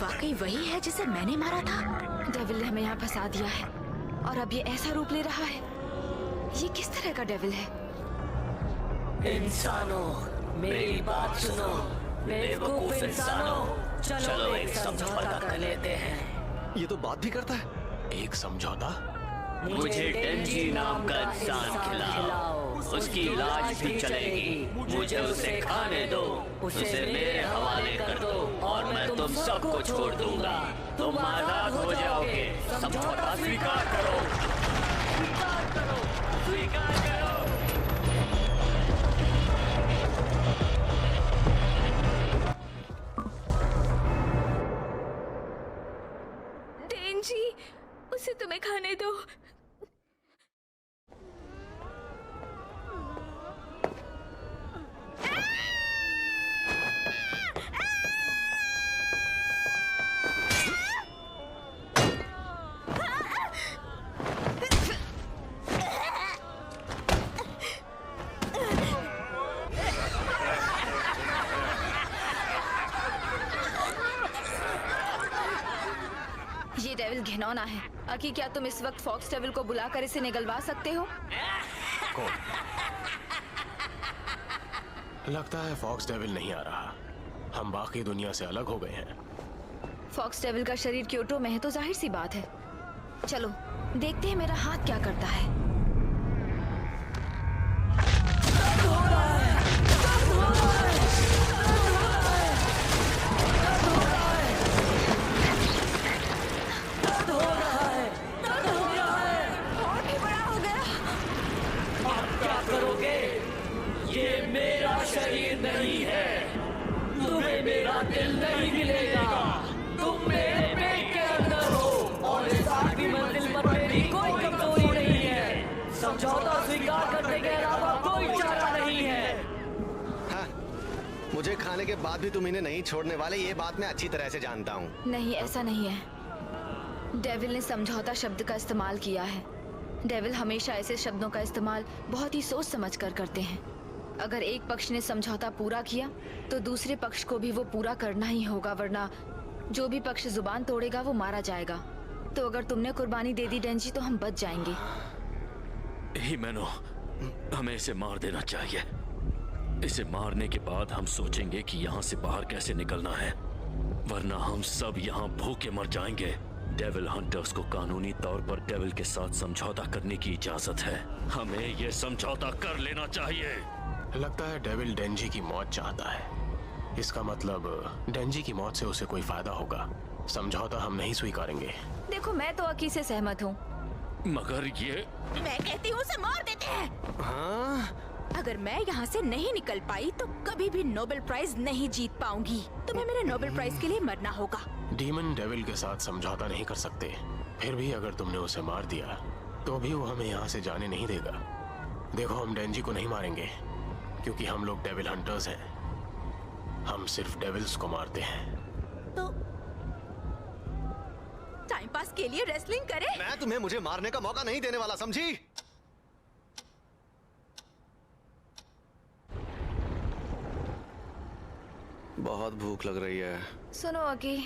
वाकई वही है जिसे मैंने मारा था? डेविल ने हमें यहाँ फंसा दिया है और अब ये ऐसा रूप ले रहा है। ये किस तरह का डेविल है? इंसानों, मेरी बात सुनो। बेवकूफ इंसानों, चलो एक समझौता कर लेते हैं। ये तो बात भी करता है। एक समझौता? मुझे डेंजी नाम का इंसान खिलाओ, उसकी लाश भी चलेगी। मुझे उसे खाने दो, उसे मेरे हवाले कर दो और मैं तुम सबको छोड़ दूंगा। तुम आजाद हो जाओगे। समझौता स्वीकार करो, स्वीकार करो, स्वीकार करो। डेंजी, उसे तुम्हें खाने दो। ये डेविल घिनौना है। अकी, क्या तुम इस वक्त फॉक्स डेविल को बुलाकर इसे निगलवा सकते हो? कौन? लगता है फॉक्स डेविल नहीं आ रहा। हम बाकी दुनिया से अलग हो गए हैं। फॉक्स डेविल का शरीर क्योटो में है तो जाहिर सी बात है। चलो देखते हैं मेरा हाथ क्या करता है। शरीर नहीं है, तुम्हें मेरा दिल नहीं मिलेगा। तुम मेरे पेट के अंदर हो और इस आखिरी मंजिल पर मेरी कोई कमजोरी नहीं है। समझौता स्वीकार करने के अलावा कोई चारा नहीं है। हाँ, मुझे खाने के बाद भी तुम इन्हें नहीं छोड़ने वाले, ये बात मैं अच्छी तरह से जानता हूँ। नहीं, ऐसा नहीं है। डेविल ने समझौता शब्द का इस्तेमाल किया है। डेविल हमेशा ऐसे शब्दों का इस्तेमाल बहुत ही सोच समझ कर करते हैं। अगर एक पक्ष ने समझौता पूरा किया तो दूसरे पक्ष को भी वो पूरा करना ही होगा, वरना जो भी पक्ष जुबान तोड़ेगा वो मारा जाएगा। तो अगर तुमने कुर्बानी दे दी डेंजी तो हम बच जाएंगे। हिमेनो, हमें इसे मार देना चाहिए। इसे मारने के बाद हम सोचेंगे कि यहाँ से बाहर कैसे निकलना है, वरना हम सब यहाँ भूखे मर जाएंगे। डेविल हंटर्स को कानूनी तौर पर डेविल के साथ समझौता करने की इजाजत है। हमें ये समझौता कर लेना चाहिए। लगता है डेविल डेंजी की मौत चाहता है। इसका मतलब डेंजी की मौत से उसे कोई फायदा होगा। समझौता हम नहीं स्वीकारेंगे। देखो, मैं तो अकी से सहमत हूँ, मगर ये मैं कहती हूँ उसे मार देते हैं। हाँ? अगर मैं यहाँ से नहीं निकल पाई तो कभी भी नोबेल प्राइज नहीं जीत पाऊंगी। तुम्हें मेरे नोबेल प्राइज के लिए मरना होगा। डीमन डेविल के साथ समझौता नहीं कर सकते। फिर भी अगर तुमने उसे मार दिया तो भी वो हमें यहाँ से जाने नहीं देगा। देखो, हम डेंजी को नहीं मारेंगे क्योंकि हम लोग डेविल हंटर्स हैं। हम सिर्फ डेविल्स को मारते हैं। तो टाइम पास के लिए रेसलिंग करें? मैं तुम्हें मुझे मारने का मौका नहीं देने वाला, समझी? बहुत भूख लग रही है। सुनो अकी,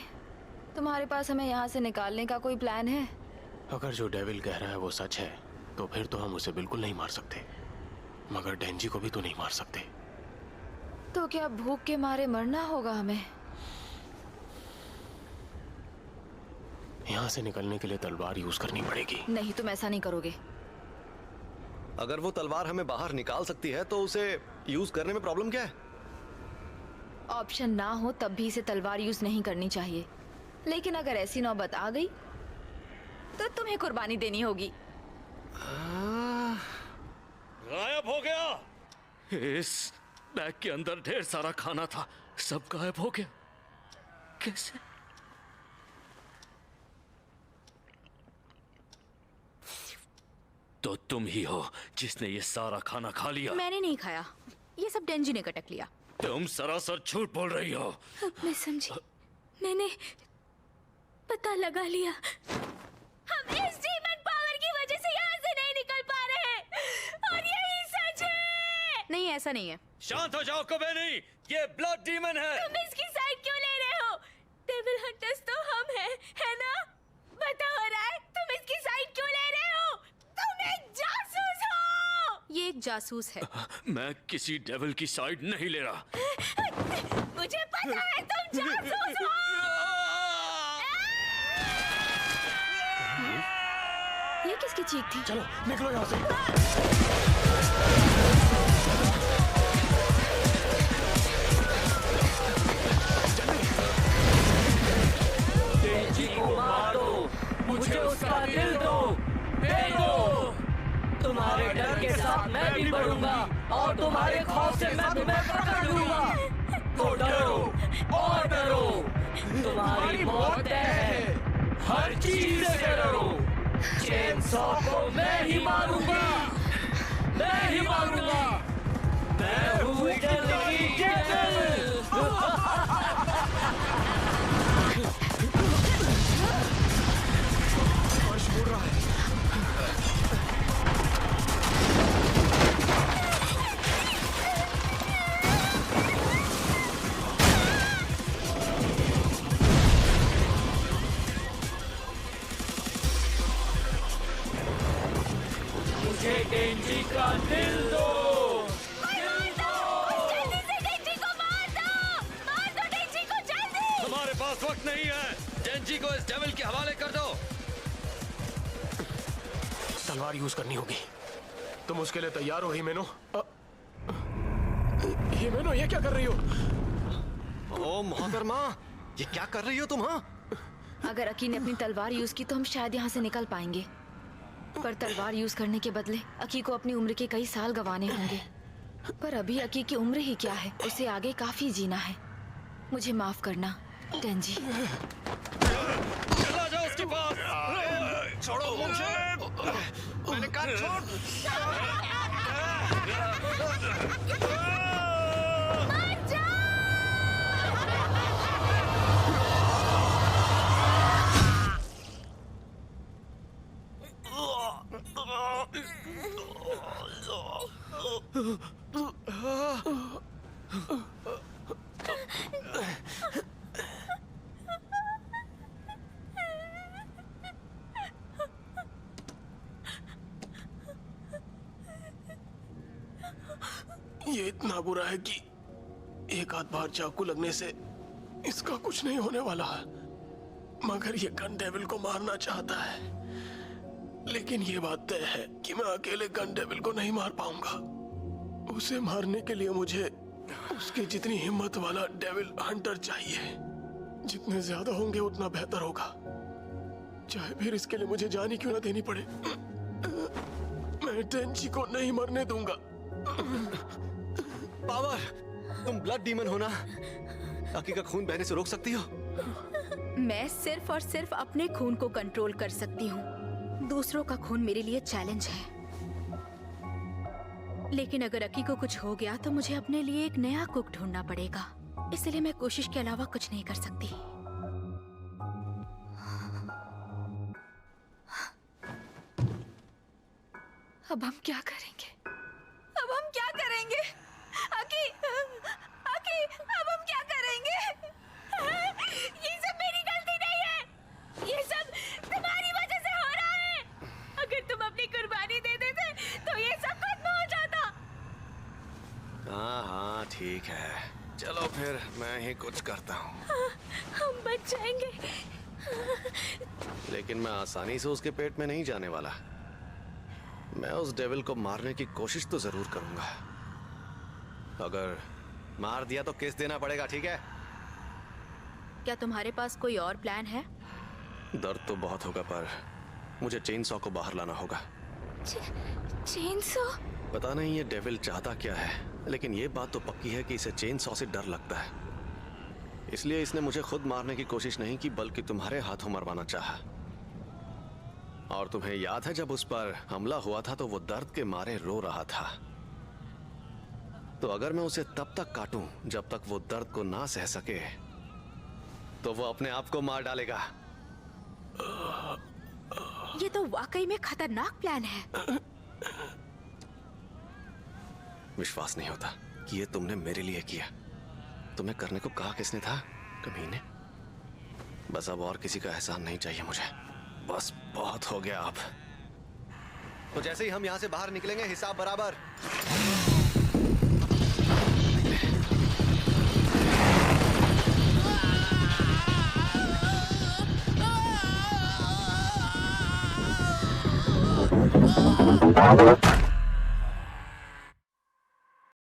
तुम्हारे पास हमें यहाँ से निकालने का कोई प्लान है? अगर जो डेविल कह रहा है वो सच है तो फिर तो हम उसे बिल्कुल नहीं मार सकते, मगर डेंजी को भी तो नहीं मार सकते। तो क्या भूख के मारे मरना होगा हमें? यहाँ से निकलने के लिए तलवार यूज करनी पड़ेगी। नहीं, तुम ऐसा नहीं करोगे। अगर वो तलवार हमें बाहर निकाल सकती है तो उसे यूज करने में प्रॉब्लम क्या है? ऑप्शन ना हो तब भी इसे तलवार यूज नहीं करनी चाहिए, लेकिन अगर ऐसी नौबत आ गई तो तुम्हें कुर्बानी देनी होगी। गायब हो गया। इस बैग के अंदर ढेर सारा खाना था, सब गायब हो गया। कैसे? तो तुम ही हो जिसने ये सारा खाना खा लिया। मैंने नहीं खाया, ये सब डेंजी ने कटक लिया। तुम सरासर झूठ बोल रही हो। मैं समझी, मैंने पता लगा लिया। हम इस डीमन पावर की वजह से यहाँ से नहीं निकल पा रहे हैं और यही सच है। नहीं, ऐसा नहीं है। शांत हो जाओ कोबेनी, ये ब्लड डीमन है। तुम इसकी साइड क्यों ले रहे हो? डेविल हंटर्स तो एक जासूस है। मैं किसी डेविल की साइड नहीं ले रहा। मुझे पता है तुम जासूस हो। ये किसकी चीख थी? चलो निकलो यहाँ से। डेंजी को मार दो, मुझे उसका दिल दो, दे दो। तुम्हारे डर के साथ मैं भी बढ़ूंगा और तुम्हारे खौफ से मैं तुम्हें पकड़ लूंगा। तो डरो और डरो, तुम्हारी मौत तय है। हर चीज से डरो। चेनसॉ को मैं ही मारूंगा, मैं ही मारूंगा। मैं हूँ इटरनिटी डेविल। फर्श मुड़ रहा है। मुझे डेंजी का दिल दो। जल्दी से डेंजी को मार दो डेंजी को जल्दी। हमारे पास वक्त नहीं है। डेंजी को इस डेविल के हवाले कर दो। तलवार यूज करनी होगी। तुम उसके लिए तैयार हो हिमेनो? हिमेनो, ये क्या कर रही हो? ओ मोहतरमा, ये क्या कर रही हो तुम? हाँ, अगर अकी ने अपनी तलवार यूज की तो हम शायद यहाँ से निकल पाएंगे, पर तलवार यूज करने के बदले अकी को अपनी उम्र के कई साल गंवाने होंगे। पर अभी अकी की उम्र ही क्या है, उसे आगे काफी जीना है। मुझे माफ करना डेंजी। चला जाओ उसके पास। छोड़ो मुझे। मैंने कहा छोड़। ये इतना बुरा है कि एक आध बार चाकू लगने से इसका कुछ नहीं होने वाला है। मगर ये गन डेविल को मारना चाहता है, लेकिन ये बात तय है कि मैं अकेले गन डेविल को नहीं मार पाऊंगा। उसे मारने के लिए मुझे उसकी जितनी हिम्मत वाला डेविल हंटर चाहिए। जितने ज्यादा होंगे उतना बेहतर होगा, चाहे फिर इसके लिए मुझे जान ही क्यों ना देनी पड़े। मैं डेंजी को नहीं मरने दूंगा। पावर, तुम ब्लड डीमन हो ना? अकी का खून बहने से रोक सकती हो? मैं सिर्फ और सिर्फ अपने खून को कंट्रोल कर सकती हूँ। दूसरों का खून मेरे लिए चैलेंज है। लेकिन अगर अकी को कुछ हो गया तो मुझे अपने लिए एक नया कुक ढूंढना पड़ेगा। इसलिए मैं कोशिश के अलावा कुछ नहीं कर सकती। अब हम क्या करेंगे? अब हम क्या करेंगे? अकी, अकी, अब हम क्या करेंगे? ये सब मेरी गलती नहीं है। ये सब तुम्हारी वजह से हो रहा है। अगर तुम अपनी कुर्बानी दे देते तो ये सब खत्म हो जाता। हाँ हाँ ठीक है, चलो फिर मैं ही कुछ करता हूँ। हम बच जाएंगे। लेकिन मैं आसानी से उसके पेट में नहीं जाने वाला। मैं उस डेविल को मारने की कोशिश तो जरूर करूंगा। अगर मार दिया तो केस देना पड़ेगा, ठीक है? क्या तुम्हारे पास कोई और प्लान है? दर्द तो बहुत होगा, पर मुझे चेनसॉ को बाहर लाना होगा। चेनसॉ? पता नहीं ये डेविल चाहता क्या है, लेकिन ये बात तो पक्की है कि इसे चेनसॉ से डर लगता है। इसलिए इसने मुझे खुद मारने की कोशिश नहीं की, बल्कि तुम्हारे हाथों मरवाना चाहा। और तुम्हें याद है जब उस पर हमला हुआ था तो वो दर्द के मारे रो रहा था। तो अगर मैं उसे तब तक काटूं जब तक वो दर्द को ना सह सके, तो वो अपने आप को मार डालेगा। ये तो वाकई में खतरनाक प्लान है। विश्वास नहीं होता कि ये तुमने मेरे लिए किया। तुम्हें करने को कहा किसने था, कमीने? बस अब और किसी का एहसान नहीं चाहिए मुझे। बस बहुत हो गया अब। तो जैसे ही हम यहाँ से बाहर निकलेंगे हिसाब बराबर। Bravo.